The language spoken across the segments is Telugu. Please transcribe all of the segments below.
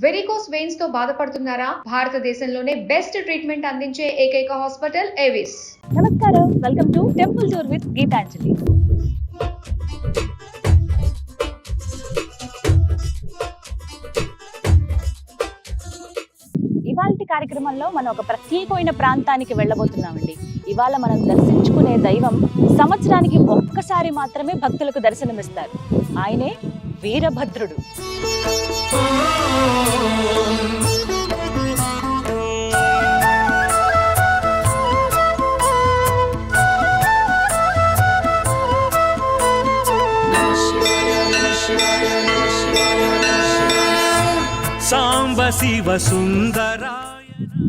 వెరికోస్ వెయిన్స్ తో బాధపడుతున్నారా? భారతదేశంలోనే బెస్ట్ ట్రీట్మెంట్ అందించే ఏకైక హాస్పిటల్ ఏవిస్. నమస్కారం, welcome to temple tour with Geetanjali. ఇవాల్టి కార్యక్రమంలో మనం ఒక ప్రత్యేకమైన ప్రాంతానికి వెళ్ళబోతున్నామండి. ఇవాళ మనం దర్శించుకునే దైవం సంవత్సరానికి ఒక్కసారి మాత్రమే భక్తులకు దర్శనమిస్తారు. ఆయనే వీరభద్రుడు. సాంబ శివ సుందర.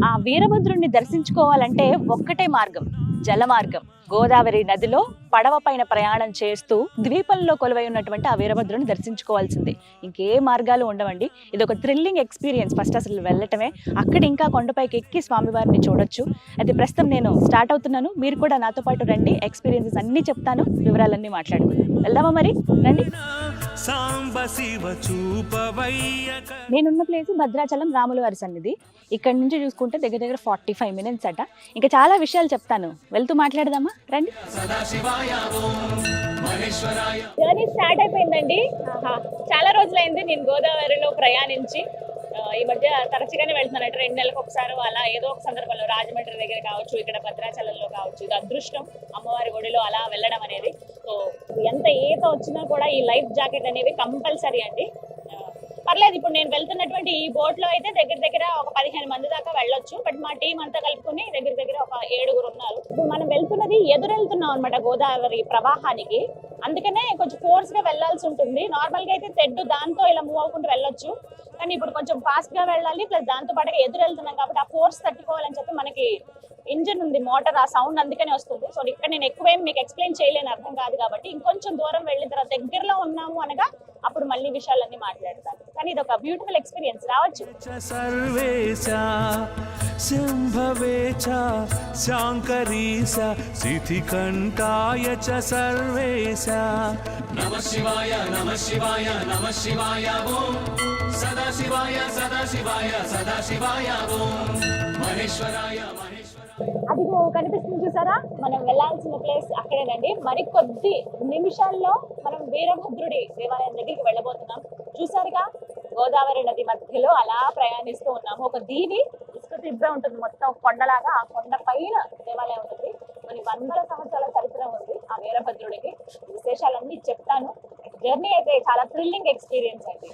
ఆ వీరభద్రుడిని దర్శించుకోవాలంటే ఒక్కటే మార్గం, జల మార్గం. గోదావరి నదిలో పడవ పైన ప్రయాణం చేస్తూ ద్వీపంలో కొలువై ఉన్నటువంటి ఆ వీరభద్రుని దర్శించుకోవాల్సిందే. ఇంకే మార్గాలు ఉండవండి. ఇది ఒక థ్రిల్లింగ్ ఎక్స్పీరియన్స్. ఫస్ట్ అసలు వెళ్ళటమే, అక్కడ ఇంకా కొండపైకి ఎక్కి స్వామివారిని చూడొచ్చు. అయితే ప్రస్తుతం నేను స్టార్ట్ అవుతున్నాను, మీరు కూడా నాతో పాటు రండి. ఎక్స్పీరియన్సెస్ అన్ని చెప్తాను, వివరాలన్నీ మాట్లాడుకుందాం. వెళ్దామా మరి? రండి. నేనున్న ప్లేస్ భద్రాచలం రాముల వారి సన్నిధి. ఇక్కడ నుంచి చూసుకుంటే దగ్గర దగ్గర 45 minutes అట. ఇంకా చాలా విషయాలు చెప్తాను, వెళ్తూ మాట్లాడదామా? రండి. జర్నీ స్టార్ట్ అయిపోయిందండి. చాలా రోజులైంది నేను గోదావరిలో ప్రయాణించి. ఈ మధ్య తరచుగానే వెళ్తున్నాను, 2 నెలలకు ఒకసారి అలా ఏదో ఒక సందర్భంలో రాజమండ్రి దగ్గర కావచ్చు, ఇక్కడ భద్రాచలంలో కావచ్చు. ఇది అదృష్టం, అమ్మవారి గుడిలో అలా వెళ్ళడం అనేది. సో ఎంత ఈత వచ్చినా కూడా ఈ లైఫ్ జాకెట్ అనేవి కంపల్సరీ అండి. పర్లేదు, ఇప్పుడు నేను వెళ్తున్నటువంటి ఈ బోట్ లో అయితే దగ్గర దగ్గర ఒక 15 మంది దాకా వెళ్ళొచ్చు. బట్ మా టీం అంతా కలుపుకుని దగ్గర దగ్గర ఒక 7 ఉన్నారు. ఇప్పుడు మనం వెళ్తున్నది ఎదురెళ్తున్నాం అనమాట గోదావరి ప్రవాహానికి. అందుకనే కొంచెం ఫోర్స్ గా వెళ్లాల్సి ఉంటుంది. నార్మల్ గా అయితే తెడ్డు దాంతో ఇలా మూవ్ అవ్వకుండా వెళ్ళొచ్చు, కానీ ఇప్పుడు కొంచెం ఫాస్ట్ గా వెళ్ళాలి. ప్లస్ దాంతో పాటుగా ఎదురు వెళ్తున్నాం కాబట్టి ఆ ఫోర్స్ తట్టుకోవాలని చెప్పి మనకి ఇంజిన్ ఉంది, మోటార్, ఆ సౌండ్ అందుకనే వస్తుంది. సో ఇక్కడ నేను ఎక్కువేం మీకు ఎక్స్ప్లెయిన్ చేయలేను, అర్థం కాదు కాబట్టి ఇంకొంచెం దూరం వెళ్ళిన తర్వాత దగ్గరలో ఉన్నాము అనగా అప్పుడు మళ్ళీ విషయాలన్నీ మాట్లాడతాను. కానీ ఇది ఒక బ్యూటిఫుల్ ఎక్స్పీరియన్స్, రావచ్చు. అదిగో కనిపిస్తుంది చూసారా, మనం వెళ్లాల్సిన ప్లేస్ అక్కడేనండి. మరికొద్ది నిమిషాల్లో మనం వీరభద్రుడి దేవాలయం దగ్గరికి వెళ్ళబోతున్నాం. చూసారుగా, గోదావరి నది మధ్యలో అలా ప్రయాణిస్తూ ఉన్నాము. ఒక దీవి ఇసుక తిబ్బే ఉంటుంది, మొత్తం కొండలాగా. ఆ కొండ పైన దేవాలయం ఉంటుంది. కొన్ని 100 సంవత్సరాల చరిత్ర ఉంది ఆ వీరభద్రుడికి. విశేషాలన్నీ చెప్తాను. జర్నీ అయితే చాలా థ్రిల్లింగ్ ఎక్స్పీరియన్స్ అండి.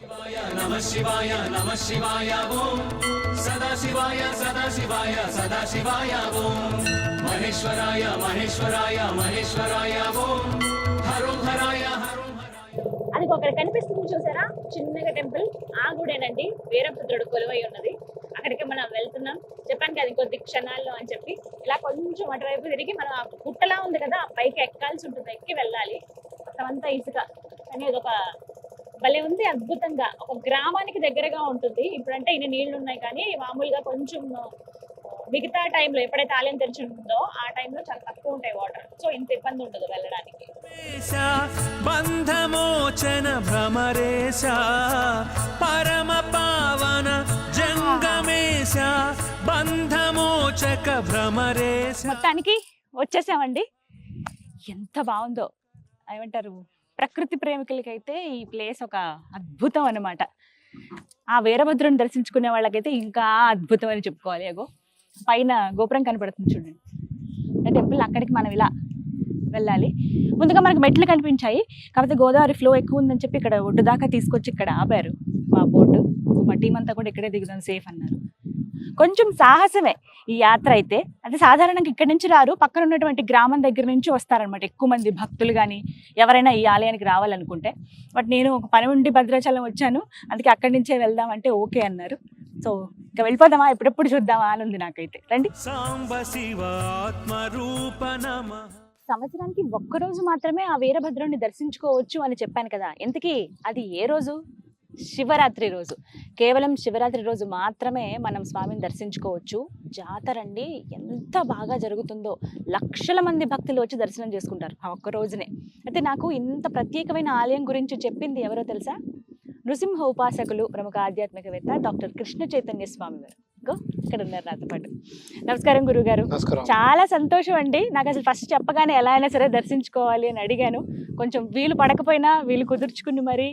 అది అక్కడ కనిపిస్తుంది చూసారా, చిన్నగా టెంపుల్, ఆ గుడేనండి వీరభద్రుడు కొలువై ఉన్నది. అక్కడికి మనం వెళ్తున్నాం. చెప్పాను కదా ఇంకొద్ది క్షణాల్లో అని చెప్పి. ఇలా కొంచెం అటువైపు తిరిగి మనం ఆ గుట్టలా ఉంది కదా, ఆ పైకి ఎక్కాల్సి ఉంటుంది, ఎక్కి వెళ్ళాలి. మొత్తం అంతా ఇసుక, కానీ ఇది ఒక భలే ఉంది, అద్భుతంగా. ఒక గ్రామానికి దగ్గరగా ఉంటుంది. ఇప్పుడంటే ఇన్ని నీళ్లు ఉన్నాయి, కానీ మామూలుగా కొంచెం మిగతా టైంలో ఎప్పుడైతే ఆలయం తెరిచి ఉంటుందో ఆ టైంలో చాలా తక్కువ ఉంటాయి వాటర్. సో ఇంత ఇబ్బంది ఉండదు వెళ్ళడానికి. బంధమోచన భ్రమరేశ పరమ పావన జంగమేశ బంధమోచక భ్రమరేశ. మొత్తానికి వచ్చేసామండి. ఎంత బాగుందో, ఏమంటారు, ప్రకృతి ప్రేమికులకైతే ఈ ప్లేస్ ఒక అద్భుతం అన్నమాట. ఆ వీరభద్రుని దర్శించుకునే వాళ్ళకైతే ఇంకా అద్భుతం అని చెప్పుకోవాలి. అగో పైన గోపురం కనపడుతుంది చూడండి, టెంపుల్. అక్కడికి మనం ఇలా వెళ్ళాలి. ముందుగా మనకు మెట్లు కనిపించాయి, కాకపోతే గోదావరి ఫ్లో ఎక్కువ ఉందని చెప్పి ఇక్కడ ఒడ్డు దాకా తీసుకొచ్చి ఇక్కడ ఆపారు మా బోటు. మా టీం అంతా కూడా ఇక్కడే దిగుదాం సేఫ్ అన్నారు. కొంచెం సాహసమే ఈ యాత్ర అయితే. అంటే సాధారణంగా ఇక్కడి నుంచి రారు, పక్కన ఉన్నటువంటి గ్రామం దగ్గర నుంచి వస్తారనమాట ఎక్కువ మంది భక్తులు కానీ ఎవరైనా ఈ ఆలయానికి రావాలనుకుంటే. బట్ నేను ఒక పని ఉండి భద్రాచలం వచ్చాను, అందుకే అక్కడి నుంచే వెళ్దామంటే ఓకే అన్నారు. సో ఇంకా వెళ్ళిపోదామా, ఎప్పుడెప్పుడు చూద్దామా అని ఉంది నాకైతే. రండి. సంవత్సరానికి ఒక్కరోజు మాత్రమే ఆ వీరభద్రుడిని దర్శించుకోవచ్చు అని చెప్పాను కదా. ఇంతకీ అది ఏ రోజు? శివరాత్రి రోజు. కేవలం శివరాత్రి రోజు మాత్రమే మనం స్వామిని దర్శించుకోవచ్చు. జాతర అండి ఎంత బాగా జరుగుతుందో, లక్షల మంది భక్తులు వచ్చి దర్శనం చేసుకుంటారు ఆ ఒక్క రోజునే. అయితే నాకు ఇంత ప్రత్యేకమైన ఆలయం గురించి చెప్పింది ఎవరో తెలుసా? నృసింహ ఉపాసకులు ప్రముఖ ఆధ్యాత్మికవేత్త డాక్టర్ కృష్ణ చైతన్య స్వామి గారు ఇక్కడ ఉన్నారు నాతో పాటు. నమస్కారం గురుగారు. చాలా సంతోషం అండి. నాకు అసలు ఫస్ట్ చెప్పగానే ఎలా అయినా సరే దర్శించుకోవాలి అని అడిగాను. కొంచెం వీలు పడకపోయినా వీలు కుదుర్చుకుని మరి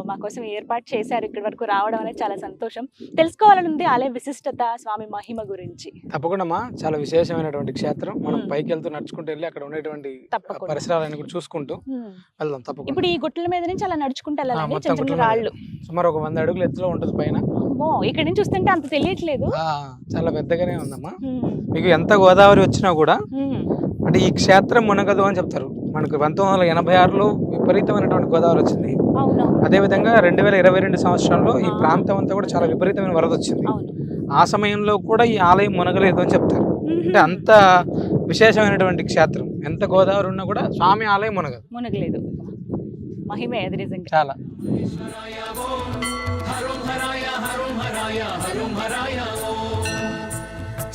మా కోసం ఏర్పాటు చేశారు. ఇక్కడి వరకు రావడం అనేది చాలా సంతోషం. తెలుసుకోవాలని ఉంది ఆలయ విశిష్టత, స్వామి మహిమ గురించి. తప్పకుండా చాలా విశేషమైనటువంటి క్షేత్రం. మనం పైకి వెళ్తూ నడుచుకుంటూ వెళ్ళి అక్కడ ఉండేటువంటి పరిసరాలను కూడా చూసుకుంటూ వెళ్దాం. తప్పకుండా ఇప్పుడు ఈ గుట్టల మీద నుంచి అలా నడుచుకుంటూ వెళ్ళాలి. చిన్న చిన్న రాళ్ళు సుమారు ఒక 100 అడుగులు ఎత్తులో ఉంటుంది పైన. ఇక్కడ నుంచి చూస్తుంటే అంత తెలియట్లేదు. చాలా పెద్దగానే ఉందమ్మా. మీకు ఎంత గోదావరి వచ్చినా కూడా అంటే ఈ క్షేత్రం మునగదు అని చెప్తారు. మనకు 1986లో విపరీతమైనటువంటి గోదావరి వచ్చింది. అదేవిధంగా 2022 సంవత్సరంలో ఈ ప్రాంతం అంతా కూడా చాలా విపరీతమైన వరద వచ్చింది. ఆ సమయంలో కూడా ఈ ఆలయం మునగలేదు అని చెప్తారు. అంటే అంత విశేషమైనటువంటి క్షేత్రం. ఎంత గోదావరి ఉన్నా కూడా స్వామి ఆలయం మునగలేదు. మహిమే అది నిజంగా చాలా.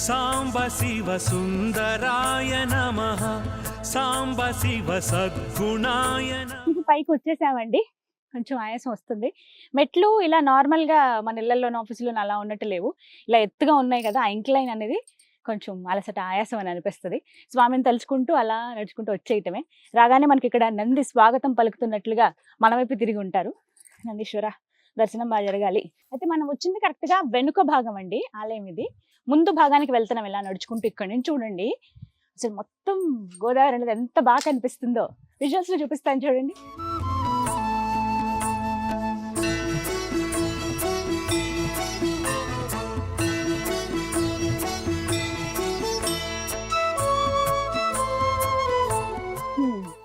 సాంబ శివ సుందరాయ నమః, సాంబ శివ సద్గుణాయ నమః. పైకి వచ్చేసామండి. కొంచెం ఆయాసం వస్తుంది. మెట్లు ఇలా నార్మల్ గా మన ఇళ్లలోనూ ఆఫీసులోనూ అలా ఉన్నట్టు లేవు. ఇలా ఎత్తుగా ఉన్నాయి కదా, ఆ ఇంక్లైన్ అనేది కొంచెం అలసట, ఆయాసం అని అనిపిస్తుంది. స్వామిని తలుచుకుంటూ అలా నడుచుకుంటూ వచ్చేయటమే. రాగానే మనకి ఇక్కడ నంది స్వాగతం పలుకుతున్నట్లుగా మన వైపు తిరిగి ఉంటారు. నందీశ్వర దర్శనం బాగా జరగాలి. అయితే మనం వచ్చింది కరెక్ట్ గా వెనుక భాగం అండి ఆలయం ఇది. ముందు భాగానికి వెళ్తున్నాం ఇలా నడుచుకుంటూ. ఇక్కడ నుంచి చూడండి అసలు మొత్తం గోదావరి అనేది ఎంత బాగా కనిపిస్తుందో. విజువల్స్ లో చూపిస్తాను చూడండి.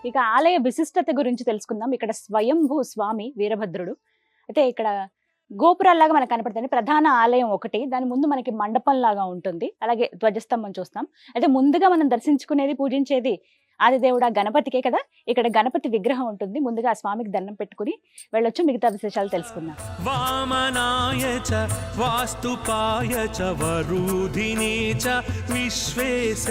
ఇక ఆలయ విశిష్టత గురించి తెలుసుకుందాం. ఇక్కడ స్వయంభూ స్వామి వీరభద్రుడు. అయితే ఇక్కడ గోపురాల్లాగా మనకు కనపడుతుంది. ప్రధాన ఆలయం ఒకటి, దాని ముందు మనకి మండపం లాగా ఉంటుంది. అలాగే ధ్వజస్తంభం చూస్తాం. అయితే ముందుగా మనం దర్శించుకునేది, పూజించేది ఆదిదేవుడా గణపతికే కదా. ఇక్కడ గణపతి విగ్రహం ఉంటుంది. ముందుగా ఆ స్వామికి దండం పెట్టుకుని వెళ్ళొచ్చు. మిగతా విశేషాలు తెలుసుకుందాం. వామనాయ చ వాస్తుపాయ చ వరుధినే చ విశ్వేశ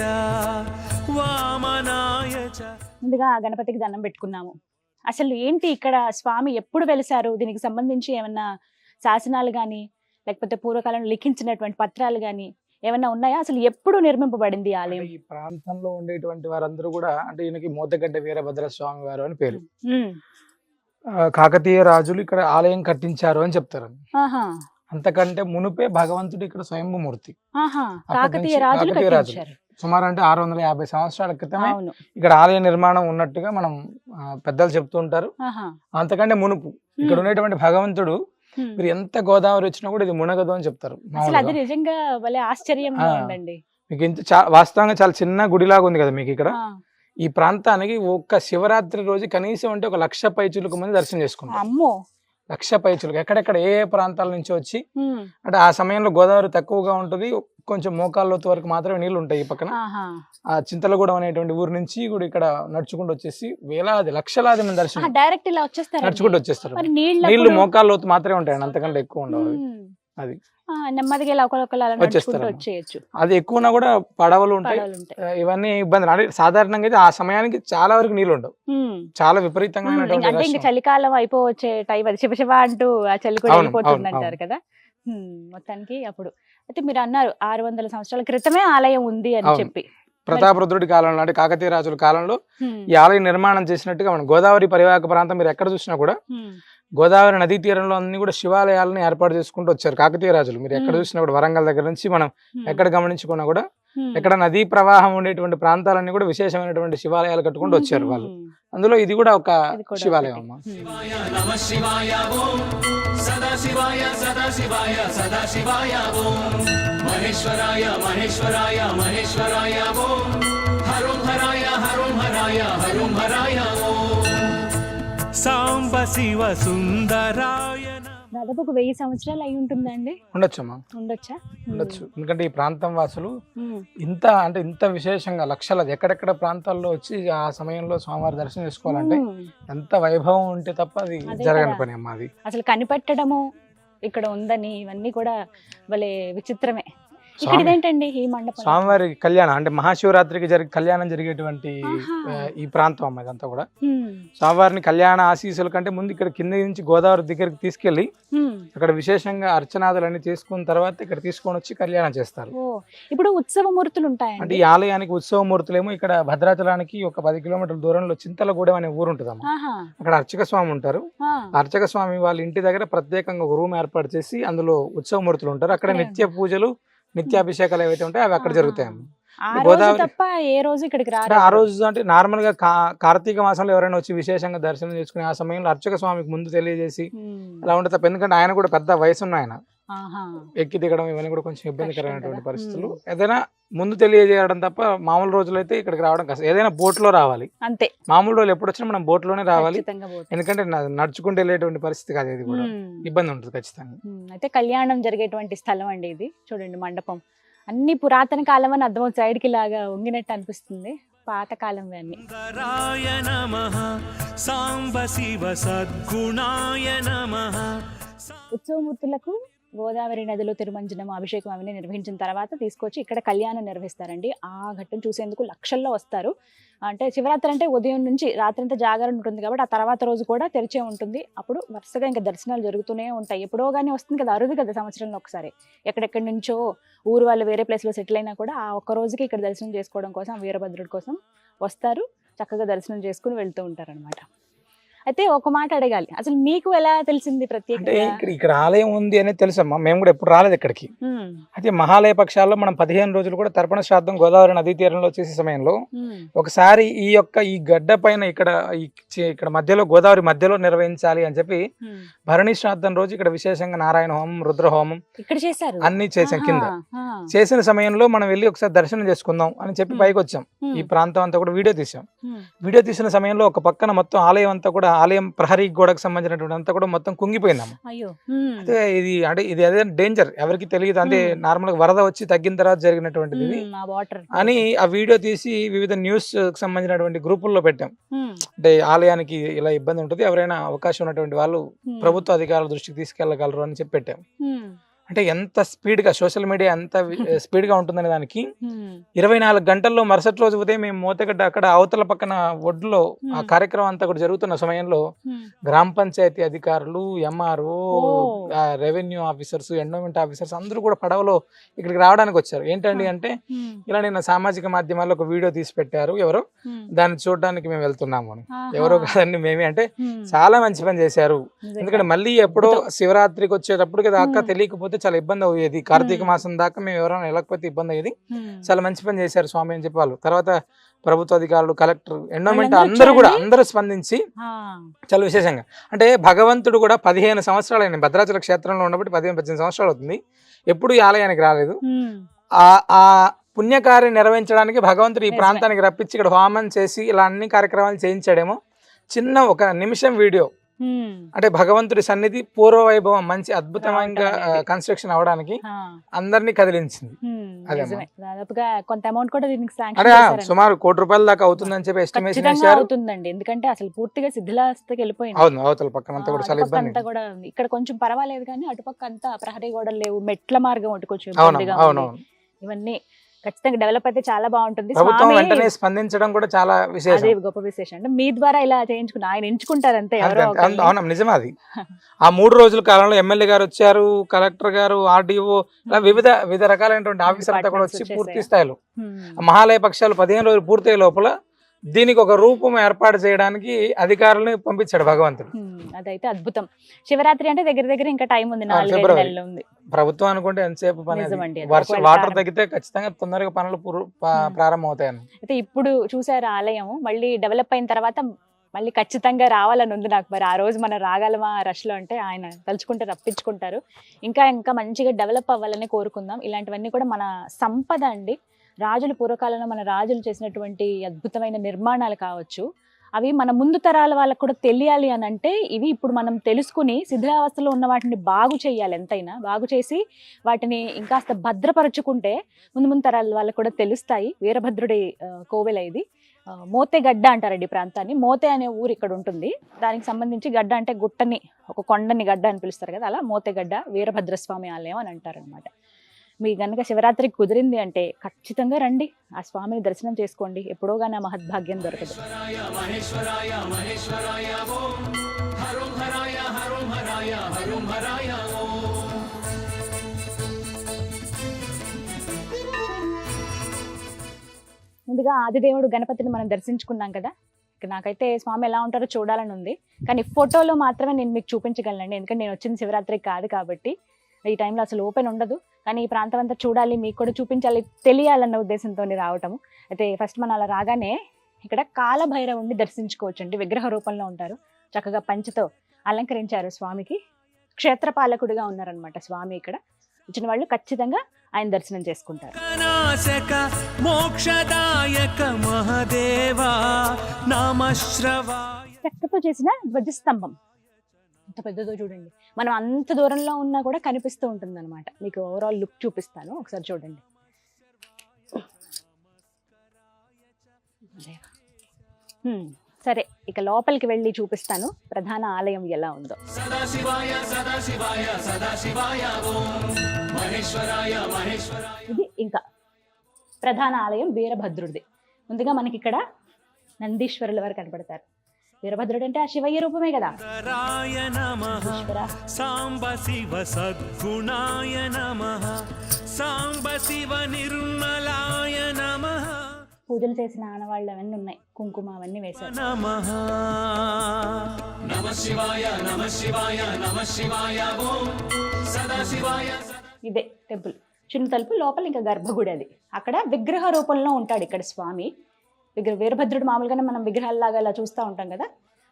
వామనాయ చ. ముందుగా ఆ గణపతికి దండం పెట్టుకున్నాము. అసలు ఏంటి ఇక్కడ స్వామి ఎప్పుడు వెలిసారు, దీనికి సంబంధించి ఏమన్నా శాసనాలు కానీ లేకపోతే పూర్వకాలంలో లిఖించినటువంటి పత్రాలు కానీ ఏమన్నా ఉన్నాయా? అసలు ఎప్పుడు నిర్మింపబడింది ఆలయం? ఈ ప్రాంతంలో ఉండేటువంటి వారందరూ కూడా అంటే ఈయనకి మోతగడ్డ వీరభద్ర స్వామి వారు అని పేరు. కాకతీయ రాజులు ఇక్కడ ఆలయం కట్టించారు అని చెప్తారు. అంతకంటే మునుపే భగవంతుడు ఇక్కడ స్వయంభూమూర్తి. కాకతీయ రాజులు సుమారు అంటే 650 సంవత్సరాల క్రితమే ఇక్కడ ఆలయ నిర్మాణం ఉన్నట్టుగా మనం పెద్దలు చెప్తూ ఉంటారు. అంతకంటే మునుపు ఇక్కడ ఉన్నటువంటి భగవంతుడు మీరు ఎంత గోదావరి వచ్చినా కూడా ఇది మునగదు అని చెప్తారు. నిజంగా ఆశ్చర్యంగా ఉందండి. మీకు ఇంత వాస్తవంగా చాలా చిన్న గుడిలాగా ఉంది కదా మీకు ఇక్కడ. ఈ ప్రాంతానికి ఒక్క శివరాత్రి రోజు కనీసం అంటే 1,00,000 పైచులకు మంది దర్శనం చేసుకుంటారు. 1,00,000 పైచులకు ఎక్కడెక్కడ ఏ ప్రాంతాల నుంచి వచ్చి, అంటే ఆ సమయంలో గోదావరి తక్కువగా ఉంటుంది, కొంచెం మోకాళ్ళ వరకు మాత్రమే నీళ్లు ఉంటాయి. ఈ పక్కన ఆ చింతలగూడెం అనేటువంటి ఊరు నుంచి కూడా ఇక్కడ నడుచుకుంటూ వచ్చేసి వేలాది లక్షలాది మంది దర్శనం డైరెక్ట్ ఇలా వచ్చేస్తారు, నడుచుకుంటూ వచ్చేస్తారు. నీళ్లు మోకాళ్ళ మాత్రమే ఉంటాయి, అంతకంటే ఎక్కువ ఉండవు. అది నెమ్మదిగా వచ్చేయచ్చు. అది ఎక్కువనా కూడా పడవలు ఉంటాయి, ఇవన్నీ ఇబ్బంది. అంటే సాధారణంగా అయితే ఆ సమయానికి చాలా వరకు నీళ్లు ఉండవు, చాలా విపరీతంగా. చలికాలం అయిపోవచ్చే టైం అది శివ శివ అంటూ ఆ చలి కూడా వెళ్ళిపోతుంది అంటారు కదా. మొత్తానికి అప్పుడు అయితే మీరు అన్నారు 600 సంవత్సరాల క్రితమే ఆలయం ఉంది అని చెప్పి. ప్రతాపరుద్రుడి కాలంలో అంటే కాకతీయ రాజుల కాలంలో ఈ ఆలయం నిర్మాణం చేసినట్టుగా మనం గోదావరి పరివాహక ప్రాంతం మీరు ఎక్కడ చూసినా కూడా గోదావరి నదీ తీరంలో అన్ని కూడా శివాలయాలను ఏర్పాటు చేసుకుంటూ వచ్చారు కాకతీయ రాజులు. మీరు ఎక్కడ చూసినా కూడా వరంగల్ దగ్గర నుంచి మనం ఎక్కడ గమనించుకున్నా కూడా ఎక్కడ నదీ ప్రవాహం ఉండేటువంటి ప్రాంతాలన్నీ కూడా విశేషమైనటువంటి శివాలయాలు కట్టుకుంటూ వచ్చారు వాళ్ళు. అందులో ఇది కూడా ఒక శివాలయం అమ్మా. సాంబ శివ సుందరాయ. దాదాపు 1000 సంవత్సరాలు అయి ఉంటుందండి. ఉండొచ్చమ్మా, ఉండొచ్చు. ఎందుకంటే ఈ ప్రాంతం వాసులు ఇంత అంటే ఇంత విశేషంగా లక్షల ఎక్కడెక్కడ ప్రాంతాల్లో వచ్చి ఆ సమయంలో స్వామివారి దర్శనం చేసుకోవాలంటే ఎంత వైభవం ఉంటే తప్ప అది జరగని పని అమ్మా. అది అసలు కనిపెట్టడము ఇక్కడ ఉందని ఇవన్నీ కూడా భలే విచిత్రమే. ఇక్కడ ఇదేంటండి ఈ మండపం? స్వామివారి కళ్యాణం అంటే మహాశివరాత్రికి కళ్యాణం జరిగేటువంటి ఆహా. ఈ ప్రాంతం అమ్మ ఇదంతా కూడా. హ్మ్. స్వామివారిని కళ్యాణ ఆశీస్సుల కంటే ముందు ఇక్కడ కింద నుంచి గోదావరి దగ్గరికి తీసుకెళ్లి హ్మ్. అక్కడ విశేషంగా అర్చనాదులన్నీ చేసుకున్న తర్వాత ఇక్కడ తీసుకొని వచ్చి కళ్యాణం చేస్తారు. ఓ, ఇప్పుడు ఉత్సవమూర్తులు అంటే ఉంటాయండి. ఈ ఆలయానికి ఉత్సవమూర్తులేమో ఇక్కడ భద్రాచలానికి ఒక 10 కిలోమీటర్ల దూరంలో చింతలగూడెం అనే ఊరు ఉంటుందమ్మా. ఆహా. అక్కడ అర్చక స్వామి ఉంటారు. ఆ. అర్చక స్వామి వాళ్ళ ఇంటి దగ్గర ప్రత్యేకంగా ఒక రూమ్ ఏర్పాటు చేసి అందులో ఉత్సవమూర్తులు ఉంటారు. అక్కడ అక్కడే నిత్య పూజలు నిత్యాభిషేకాలు ఏవైతే ఉంటాయో అవి అక్కడ జరుగుతాయి. ఆ అంటే రోజు గోదావరి తప్ప ఏ రోజు ఇక్కడికి అంటే రారు. ఆ రోజు అంటే నార్మల్ గా కార్తీక మాసంలో ఎవరైనా వచ్చి విశేషంగా దర్శనం చేసుకుని ఆ సమయంలో అర్చక స్వామికి ముందు తెలియజేసి హ్మ్. అలా ఉంటుంది తప్ప. ఎందుకంటే ఆయన కూడా పెద్ద వయసు ఉన్న ఆయన, ఆహా. ఎక్కి దిగడం ఇవన్నీ కూడా కొంచెం ఇబ్బందికరమైనటువంటి కష్టం కదా. పరిస్థితులు. ఏదైనా ముందు తెలియజేయడం తప్ప మామూలు రోజులైతే ఇక్కడికి రావడం కష్టం. ఏదైనా బోట్ లో రావాలి. అంతే, మామూలు రోజులు ఎప్పుడు వచ్చినా మనం బోట్ లోనే రావాలి. ఖచ్చితంగా పోతుంది. ఎందుకంటే నడుచుకుంటూ వెళ్ళేటువంటి పరిస్థితి కాదు, ఇది కూడా హ్మ్. ఇబ్బంది ఉంటుంది ఖచ్చితంగా. అయితే కళ్యాణం జరిగేటువంటి స్థలం అండి ఇది. చూడండి మండపం అన్ని పురాతన కాలం అని అర్థం, సైడ్ కి లాగా వంగినట్టు అనిపిస్తుంది, పాతకాలం అన్ని. సుందరాయ నమః సాంబ శివ సద్గుణాయ నమః. ఉత్సవమూర్తులకు గోదావరి నదిలో తిరుమంజనం అభిషేకం అవన్నీ నిర్వహించిన తర్వాత తీసుకొచ్చి ఇక్కడ కళ్యాణం నిర్వహిస్తారండి. ఆ ఘట్టం చూసేందుకు లక్షల్లో వస్తారు. అంటే శివరాత్రి అంటే ఉదయం నుంచి రాత్రి అంతా జాగరణ ఉంటుంది కాబట్టి ఆ తర్వాత రోజు కూడా తెరిచే ఉంటుంది. అప్పుడు వరుసగా ఇంకా దర్శనాలు జరుగుతూనే ఉంటాయి. ఎప్పుడో కానీ వస్తుంది కదా, అరుదు కదా సంవత్సరంలో ఒకసారి. ఎక్కడెక్కడి నుంచో ఊరు వాళ్ళు వేరే ప్లేస్లో సెటిల్ అయినా కూడా ఆ ఒక్క రోజుకి ఇక్కడ దర్శనం చేసుకోవడం కోసం, వీరభద్రుడి కోసం వస్తారు. చక్కగా దర్శనం చేసుకుని వెళ్తూ ఉంటారు అనమాట. అయితే ఒక మాట అడగాలి, అసలు మీకు ఎలా తెలిసింది అంటే ప్రత్యేకంగా? ఇక్కడ ఆలయం ఉంది అనేది తెలుసమ్మా, మేము కూడా ఎప్పుడు రాలేదు ఇక్కడికి. హ్మ్. అయితే మహాలయ పక్షాల్లో మనం 15 రోజులు కూడా తర్పణ శ్రాద్ధం గోదావరి నదీ తీరంలో చేసే సమయంలో హ్మ్. ఒకసారి ఈ గడ్డ పైన ఇక్కడ మధ్యలో గోదావరి మధ్యలో నిర్వహించాలి అని చెప్పి హ్మ్. భరణి శ్రాద్ధం రోజు ఇక్కడ విశేషంగా నారాయణ హోమం, రుద్ర హోమం ఇక్కడ చేశారు. అన్ని చేసాం. కింద ఆహా. చేసిన సమయంలో మనం వెళ్ళి ఒకసారి దర్శనం చేసుకుందాం అని చెప్పి పైకి వచ్చాం. హ్మ్. ఈ ప్రాంతం అంతా కూడా వీడియో తీసాం. హ్మ్. వీడియో తీసిన సమయంలో ఒక పక్కన మొత్తం ఆలయం అంతా కూడా, ఆలయం ప్రహరీ గోడకు సంబంధించినటువంటి అంతా కూడా మొత్తం కుంగిపోయిందమ్మ. అయ్యో. హ్మ్. అయితే ఇది అదే డేంజర్, ఎవరికి తెలియదు. అంటే నార్మల్ గా వరద వచ్చి తగ్గిన తర్వాత జరిగినటువంటిది ఇది ఆ వాటర్ అని ఆ వీడియో తీసి వివిధ న్యూస్ సంబంధించినటువంటి గ్రూపుల్లో పెట్టాం. అంటే ఆలయానికి ఇలా ఇబ్బంది ఉంటుంది, ఎవరైనా అవకాశం ఉన్నటువంటి వాళ్ళు ప్రభుత్వ అధికారుల దృష్టికి తీసుకెళ్లగలరు అని చెప్పి పెట్టాం. అంటే ఎంత స్పీడ్ గా సోషల్ మీడియా ఎంత స్పీడ్ గా ఉంటుందనే దానికి 24 గంటల్లో మరుసటి రోజు ఉదయం మేము మోతగడ్డ అక్కడ అవతల పక్కన ఒడ్లో ఆ కార్యక్రమం అంతా కూడా జరుగుతున్న సమయంలో గ్రామ పంచాయతీ అధికారులు, MRO, revenue officers, endowment officers అందరూ కూడా పడవలో ఇక్కడికి రావడానికి వచ్చారు. ఏంటండి అంటే ఇలా నిన్న సామాజిక మాధ్యమాల్లో ఒక వీడియో తీసి పెట్టారు ఎవరో, దాన్ని చూడడానికి మేము వెళ్తున్నాము అని. ఎవరో కాదండి మేమే. అంటే చాలా మంచి పని చేశారు. ఎందుకంటే మళ్ళీ ఎప్పుడో శివరాత్రికి వచ్చేటప్పుడు కదా అక్క తెలియకపోతే చాలా ఇబ్బంది అయ్యేది. కార్తీక మాసం దాకా మేము ఎవరైనా వెళ్ళకపోతే ఇబ్బంది అయ్యేది. చాలా మంచి పని చేశారు స్వామి అని చెప్పాలి. తర్వాత ప్రభుత్వ అధికారులు, కలెక్టర్, ఎండోమెంట్ అందరూ స్పందించి చాలా విశేషంగా. అంటే భగవంతుడు కూడా 15 సంవత్సరాలు అయిన భద్రాచల క్షేత్రంలో ఉన్నప్పుడు 15-18 సంవత్సరాలు అవుతుంది, ఎప్పుడు ఈ ఆలయానికి రాలేదు. ఆ పుణ్యకార్యం నిర్వహించడానికి భగవంతుడు ఈ ప్రాంతానికి రప్పించి ఇక్కడ హోమం చేసి ఇలా అన్ని కార్యక్రమాలు చేయించాడేమో. చిన్న ఒక నిమిషం వీడియో, అంటే భగవంతుడి సన్నిధి పూర్వ వైభవం మంచి అద్భుతంగా కన్స్ట్రక్షన్ అవడానికి అందరినీ కదిలించింది. దాదాపుగా కొంత అమౌంట్ కూడా దీనికి అంటే సుమారు ₹1,00,00,000 దాకా అవుతుందని చెప్పి ఎస్టిమేషన్ చేశారు. అవుతుందండి, ఎందుకంటే అసలు పూర్తిగా శిథిలావస్థకి వెళ్ళిపోయింది. అవును, అవతల పక్కన అంతా కూడా చాలా ఇబ్బంది. అంతా కూడా ఇక్కడ కొంచెం పర్వాలేదు కానీ అటుపక్క అంతా ప్రహరీ గోడలు లేవు, మెట్ల మార్గం ఒకటి కొంచెం అవును. ఇవన్నీ ఖచ్చితంగా డెవలప్ అయితే చాలా బాగుంటుంది. ప్రభుత్వం వెంటనే స్పందించడం కూడా చాలా విశేషం. అదే గొప్ప విశేషం. అంటే మీ ద్వారా ఇలా చేయించుకున్న ఆయన ఎంచుకుంటారు అంతే. అవును, నిజమే అది. ఆ 3 రోజుల కాలంలో ఎమ్మెల్యే గారు వచ్చారు, కలెక్టర్ గారు, ఆర్డీఓ, వివిధ రకాలైనటువంటి ఆఫీసర్ అంతా కూడా వచ్చి పూర్తి స్థాయిలో మహాలయ పక్షాలు 15 రోజులు పూర్తయ్యే లోపల దీనికి ఒక రూపం ఏర్పాటు చేయడానికి అధికారులను పంపించాడు భగవంతుడు. అదైతే అద్భుతం. శివరాత్రి అంటే దగ్గర ఇంకా టైం ఉంది, 4 నెలలు ఉంది. ప్రభుత్వం అనుకుంటే ఎంతసేపు పని, వాటర్ తగ్గితే ఖచ్చితంగా తొందరగా పనులు ప్రారంభం అవుతాయని. అయితే ఇప్పుడు చూసారు ఆలయం మళ్ళీ డెవలప్ అయిన తర్వాత మళ్ళీ ఖచ్చితంగా రావాలని ఉంది నాకు. మరి ఆ రోజు మనం రాగలమా రష్ లో అంటే ఆయన తలుచుకుంటే రప్పించుకుంటారు. ఇంకా మంచిగా డెవలప్ అవ్వాలని కోరుకుందాం. ఇలాంటివన్నీ కూడా మన సంపద అండి. రాజులు పూర్వకాలంలో మన రాజులు చేసినటువంటి అద్భుతమైన నిర్మాణాలు కావచ్చు, అవి మన ముందు తరాల వాళ్ళకు కూడా తెలియాలి అని అంటే ఇవి ఇప్పుడు మనం తెలుసుకుని శిథిలావస్థలో ఉన్న వాటిని బాగు చేయాలి. ఎంతైనా బాగు చేసి వాటిని ఇంకాస్త భద్రపరుచుకుంటే ముందు తరాల వాళ్ళకు కూడా తెలుస్తాయి. వీరభద్రుడి కోవెల ఇది. మోతెగడ్డ అంటారండి ప్రాంతాన్ని. మోతే అనే ఊరు ఇక్కడ ఉంటుంది. దానికి సంబంధించి గడ్డ అంటే గుట్టని, ఒక కొండని గడ్డ అని పిలుస్తారు కదా, అలా మోతెగడ్డ వీరభద్రస్వామి ఆలయం అని అంటారనమాట. మీకు కనుక శివరాత్రికి కుదిరింది అంటే ఖచ్చితంగా రండి, ఆ స్వామిని దర్శనం చేసుకోండి. ఎప్పుడో కానీ ఆ మహద్భాగ్యం దొరకదు. ముందుగా ఆదిదేవుడు గణపతిని మనం దర్శించుకున్నాం కదా. నాకైతే స్వామి ఎలా ఉంటారో చూడాలని ఉంది, కానీ ఫోటోలో మాత్రమే నేను మీకు చూపించగలనండి. ఎందుకంటే నేను వచ్చింది శివరాత్రికి కాదు కాబట్టి ఈ టైంలో అసలు ఓపెన్ ఉండదు. కానీ ఈ ప్రాంతం అంతా చూడాలి, మీకు కూడా చూపించాలి, తెలియాలన్న ఉద్దేశంతో రావటము. అయితే ఫస్ట్ మనం అలా రాగానే ఇక్కడ కాలభైరవుణ్ణి దర్శించుకోవచ్చండి. విగ్రహ రూపంలో ఉంటారు, చక్కగా పంచతో అలంకరించారు స్వామికి. క్షేత్రపాలకుడిగా ఉన్నారనమాట స్వామి. ఇక్కడ వచ్చిన వాళ్ళు ఖచ్చితంగా ఆయన దర్శనం చేసుకుంటారు. చెక్కతో చేసిన ధ్వజస్తంభం ఎంత పెద్దదో చూడండి. మనం అంత దూరంలో ఉన్నా కూడా కనిపిస్తూ ఉంటుంది అనమాట. మీకు ఓవరాల్ లుక్ చూపిస్తాను, ఒకసారి చూడండి. సరే, ఇక లోపలికి వెళ్ళి చూపిస్తాను ప్రధాన ఆలయం ఎలా ఉందో. ఇది ఇంకా ప్రధాన ఆలయం వీరభద్రుడిది. ముందుగా మనకి ఇక్కడ నందీశ్వరుల వారు కనపడతారు. వీరభద్రుడు అంటే ఆ శివయ్య రూపమే కదా. సాంబ శివ సద్గుణాయ నమః, సాంబ శివ నిర్మలాయ నమః. పూజలు చేసిన ఆనవాళ్ళు అవన్నీ ఉన్నాయి, కుంకుమ అవన్నీ వేశారు. ఇదే టెంపుల్, చిన్న తలుపు, లోపల ఇంకా గర్భగుడి. అది అక్కడ విగ్రహ రూపంలో ఉంటాడు ఇక్కడ స్వామి. వీరభద్రుడు మామూలుగానే మనం విగ్రహాలలాగా ఇలా చూస్తూ ఉంటాం కదా,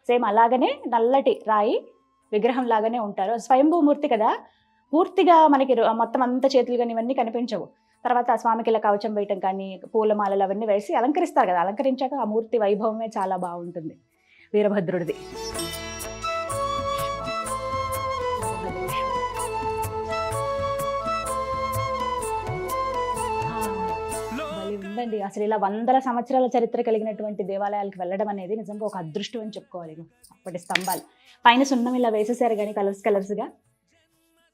సేమ్ అలాగనే నల్లటి రాయి విగ్రహం లాగానే ఉంటారు. స్వయంభూమూర్తి కదా, పూర్తిగా మనకి మొత్తం అంత చేతులు కానీ ఇవన్నీ కనిపించవు. తర్వాత స్వామికి ఇలా కవచం వేయటం కానీ, పూలమాలలు అవన్నీ వేసి అలంకరిస్తారు కదా. అలంకరించాక ఆ మూర్తి వైభవమే చాలా బాగుంటుంది వీరభద్రుడిది. ఉందండి అసలు ఇలా వందల సంవత్సరాల చరిత్ర కలిగినటువంటి దేవాలయాలకు వెళ్ళడం అనేది నిజంగా ఒక అదృష్టం అని చెప్పుకోవాలి. అప్పటి స్తంభాలు పైన సున్నం ఇలా వేసేసారు కానీ కలర్స్గా,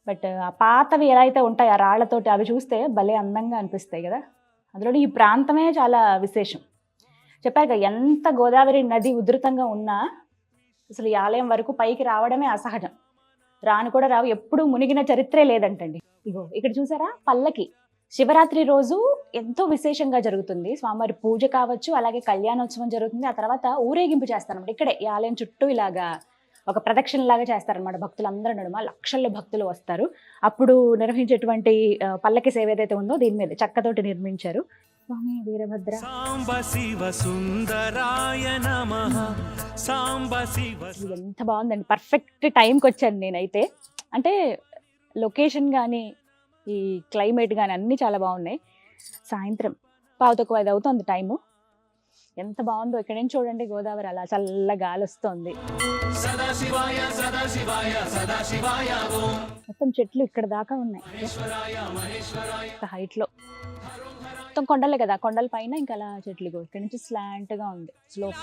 బట్ ఆ పాతవి ఎలా అయితే ఉంటాయి ఆ రాళ్లతోటి అవి చూస్తే భలే అందంగా అనిపిస్తాయి కదా. అందులో ఈ ప్రాంతమే చాలా విశేషం. చెప్పారు కదా, ఎంత గోదావరి నది ఉధృతంగా ఉన్నా అసలు ఈ ఆలయం వరకు పైకి రావడమే అసహజం. రాను కూడా రావు, ఎప్పుడూ మునిగిన చరిత్రే లేదంటండి. ఇగో ఇక్కడ చూసారా పల్లకి, శివరాత్రి రోజు ఎంతో విశేషంగా జరుగుతుంది. స్వామివారి పూజ కావచ్చు, అలాగే కళ్యాణోత్సవం జరుగుతుంది. ఆ తర్వాత ఊరేగింపు చేస్తారన్నమాట. ఇక్కడే ఈ ఆలయం చుట్టూ ఇలాగా ఒక ప్రదక్షిణ లాగా చేస్తారనమాట. భక్తులందరూ నడుమ లక్షల్లో భక్తులు వస్తారు. అప్పుడు నిర్వహించేటువంటి పల్లకి సేవ ఏదైతే ఉందో దీని మీద చెక్కతోటి నిర్మించారు. స్వామి వీరభద్ర. ఎంత బాగుందండి, పర్ఫెక్ట్ టైంకి వచ్చాను నేనైతే. అంటే లొకేషన్ కానీ ఈ క్లైమేట్ కానీ అన్నీ చాలా బాగున్నాయి. సాయంత్రం 4:15 అవుతుంది టైము. ఎంత బాగుందో ఇక్కడ నుంచి చూడండి, గోదావరి అలా చల్ల గాలి వస్తుంది. మొత్తం చెట్లు ఇక్కడ దాకా ఉన్నాయి హైట్ లో. మొత్తం కొండలే కదా, కొండల పైన ఇంకా అలా చెట్లు. ఇక్కడ నుంచి స్లాంట్ గా ఉంది స్లోప్.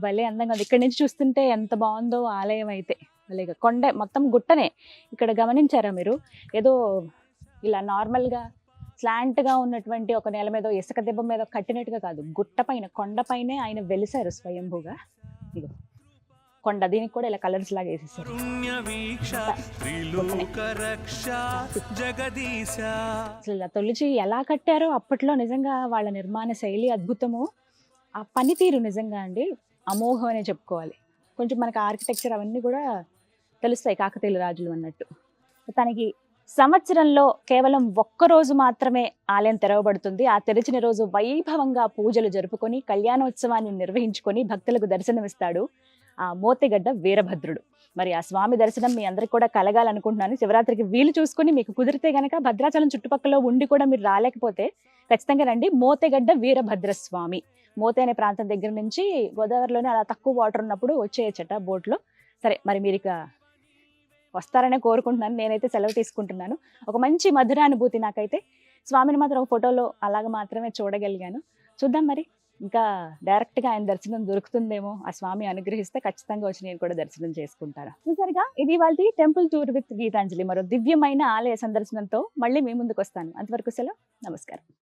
భలే అందంగా ఉంది. ఇక్కడ నుంచి చూస్తుంటే ఎంత బాగుందో ఆలయం అయితే. భలేగా కొండ మొత్తం గుట్టనే. ఇక్కడ గమనించారా మీరు, ఏదో ఇలా నార్మల్గా స్లాంట్గా ఉన్నటువంటి ఒక నేల మీద ఇసుక దెబ్బ మీద కట్టినట్టుగా కాదు, గుట్ట పైన కొండపైనే ఆయన వెలిసారు స్వయంభూగా. ఇగో కొండ, దీనికి కూడా ఇలా కలర్స్ లాగా వేసేసారు. అసలు ఇలా తొలిచి ఎలా కట్టారో అప్పట్లో, నిజంగా వాళ్ళ నిర్మాణ శైలి అద్భుతము. ఆ పనితీరు నిజంగా అండి అమోఘం అనే చెప్పుకోవాలి. కొంచెం మనకి ఆర్కిటెక్చర్ అవన్నీ కూడా తెలుస్తాయి కాకతీయుల రాజులు అన్నట్టు. తనకి సంవత్సరంలో కేవలం ఒక్కరోజు మాత్రమే ఆలయం తెరవబడుతుంది. ఆ తెరిచిన రోజు వైభవంగా పూజలు జరుపుకొని కళ్యాణోత్సవాన్ని నిర్వహించుకొని భక్తులకు దర్శనమిస్తాడు ఆ మోతెగడ్డ వీరభద్రుడు. మరి ఆ స్వామి దర్శనం మీ అందరికి కూడా కలగాలనుకుంటున్నాను. శివరాత్రికి వీలు చూసుకొని మీకు కుదిరితే గనక భద్రాచలం చుట్టుపక్కల ఉండి కూడా మీరు రాలేకపోతే ఖచ్చితంగా రండి. మోతెగడ్డ వీరభద్ర స్వామి, మోతే అనే ప్రాంతం దగ్గర నుంచి గోదావరిలోనే అలా తక్కువ వాటర్ ఉన్నప్పుడు వచ్చేయచ్చట బోట్లో. సరే, మరి మీరు ఇక వస్తారనే కోరుకుంటున్నాను. నేనైతే సెలవు తీసుకుంటున్నాను. ఒక మంచి మధురానుభూతి నాకైతే. స్వామిని మాత్రం ఒక ఫోటోలో అలాగ మాత్రమే చూడగలిగాను. చూద్దాం మరి ఇంకా డైరెక్ట్గా ఆయన దర్శనం దొరుకుతుందేమో, ఆ స్వామి అనుగ్రహిస్తే ఖచ్చితంగా వచ్చి నేను కూడా దర్శనం చేసుకుంటాను. చూసారుగా, ఇది వాళ్ళ టెంపుల్ టూర్ విత్ గీతాంజలి. మరో దివ్యమైన ఆలయ సందర్శనంతో మళ్ళీ మీ ముందుకు వస్తాను. అంతవరకు సెలవు, నమస్కారం.